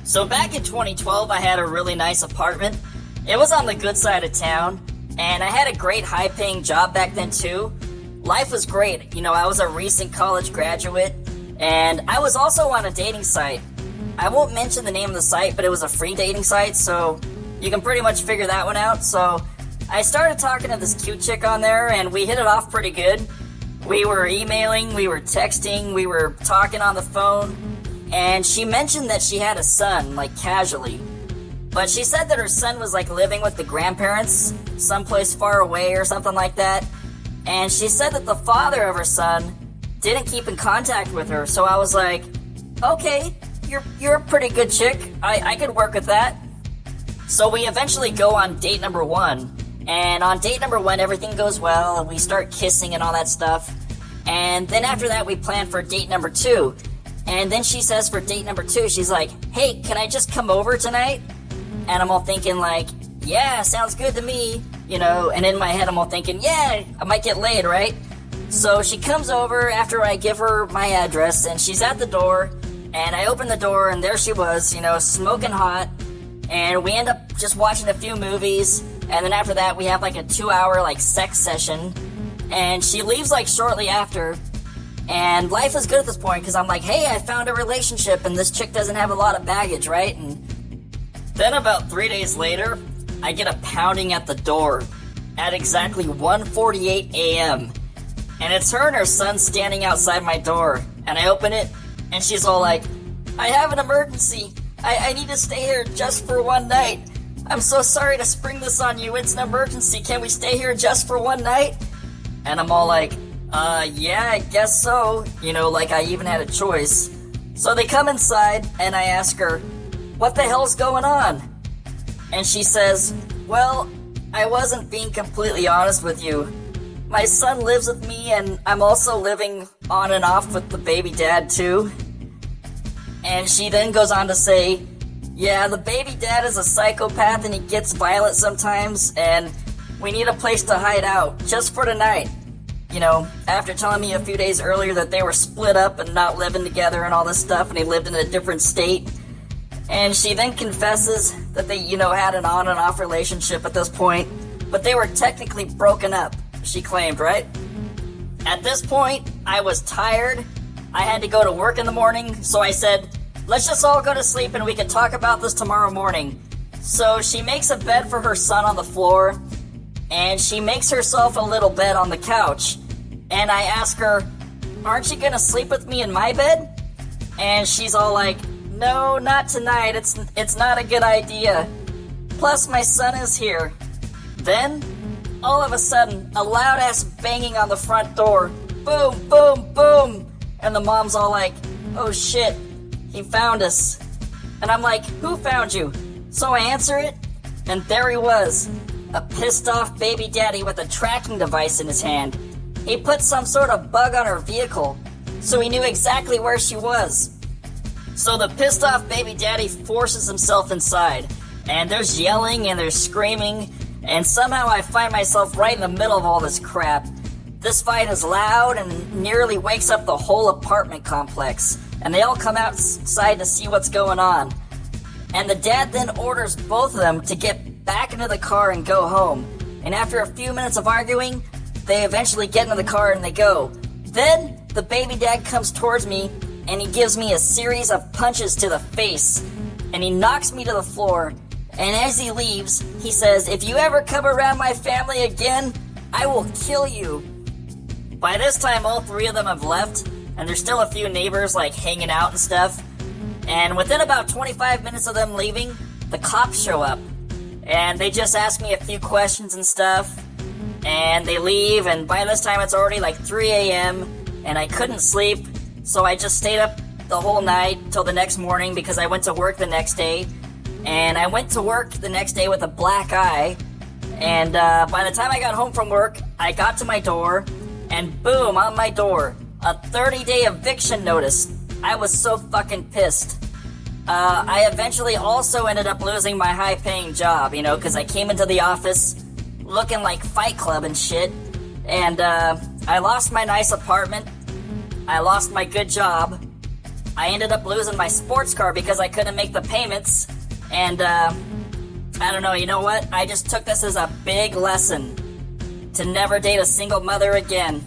So back in 2012, I had a really nice apartment. It was on the good side of town, and I had a great high-paying job back then too. Life was great. You know, I was a recent college graduate, and I was also on a dating site. I won't mention the name of the site, but it was a free dating site, so you can pretty much figure that one out. So I started talking to this cute chick on there, and we hit it off pretty good. We were emailing, we were texting, we were talking on the phone, and she mentioned that she had a son, like casually. But she said that her son was like living with the grandparents someplace far away or something like that. And she said that the father of her son didn't keep in contact with her. So I was like, okay, you're a pretty good chick. I could work with that. So we eventually go on date number 1. And on date number 1, everything goes well, and we start kissing and all that stuff. And then after that, we plan for date number 2. And then she says for date number 2, she's like, hey, can I just come over tonight? And I'm all thinking like, yeah, sounds good to me, you know, and in my head I'm all thinking, yeah, I might get laid, right? So she comes over after I give her my address, and she's at the door, and I open the door, and there she was, you know, smoking hot, and we end up just watching a few movies, and then after that we have like a 2-hour like sex session, and she leaves like shortly after. And life is good at this point, because I'm like, hey, I found a relationship, and this chick doesn't have a lot of baggage, right? And then about 3 days later, I get a pounding at the door at exactly 1:48 a.m. And it's her and her son standing outside my door. And I open it, and she's all like, I have an emergency. I need to stay here just for one night. I'm so sorry to spring this on you. It's an emergency. Can we stay here just for one night? And I'm all like, yeah, I guess so. You know, like I even had a choice. So they come inside, and I ask her, what the hell's going on? And she says, well, I wasn't being completely honest with you. My son lives with me, and I'm also living on and off with the baby dad too. And she then goes on to say, yeah, the baby dad is a psychopath and he gets violent sometimes, and we need a place to hide out, just for tonight. You know, after telling me a few days earlier that they were split up and not living together and all this stuff, and they lived in a different state. And she then confesses that they, you know, had an on and off relationship at this point, but they were technically broken up, she claimed, right? At this point, I was tired. I had to go to work in the morning, so I said, let's just all go to sleep and we can talk about this tomorrow morning. So she makes a bed for her son on the floor, and she makes herself a little bed on the couch. And I ask her, aren't you gonna sleep with me in my bed? And she's all like, no, not tonight. It's not a good idea. Plus, my son is here. Then, all of a sudden, a loud-ass banging on the front door. Boom, boom, boom. And the mom's all like, oh shit, he found us. And I'm like, who found you? So I answer it, and there he was. A pissed-off baby daddy with a tracking device in his hand. He put some sort of bug on her vehicle, so he knew exactly where she was. So the pissed-off baby daddy forces himself inside, and there's yelling and there's screaming, and somehow I find myself right in the middle of all this crap. This fight is loud and nearly wakes up the whole apartment complex, and they all come outside to see what's going on. And the dad then orders both of them to get back into the car and go home. And after a few minutes of arguing, they eventually get into the car and they go. Then the baby dad comes towards me, and he gives me a series of punches to the face, and he knocks me to the floor. And as he leaves, he says, if you ever come around my family again, I will kill you. By this time, all 3 of them have left, and there's still a few neighbors like hanging out and stuff. And within about 25 minutes of them leaving, the cops show up, and they just ask me a few questions and stuff, and they leave. And by this time it's already like 3 a.m. and I couldn't sleep, so I just stayed up the whole night till the next morning because I went to work the next day. And I went to work the next day with a black eye, and by the time I got home from work, I got to my door, and boom, on my door, a 30-day eviction notice. I was so fucking pissed. I eventually also ended up losing my high-paying job, you know, because I came into the office looking like Fight Club and shit, and I lost my nice apartment, I lost my good job, I ended up losing my sports car because I couldn't make the payments. And, I don't know, you know what? I just took this as a big lesson to never date a single mother again.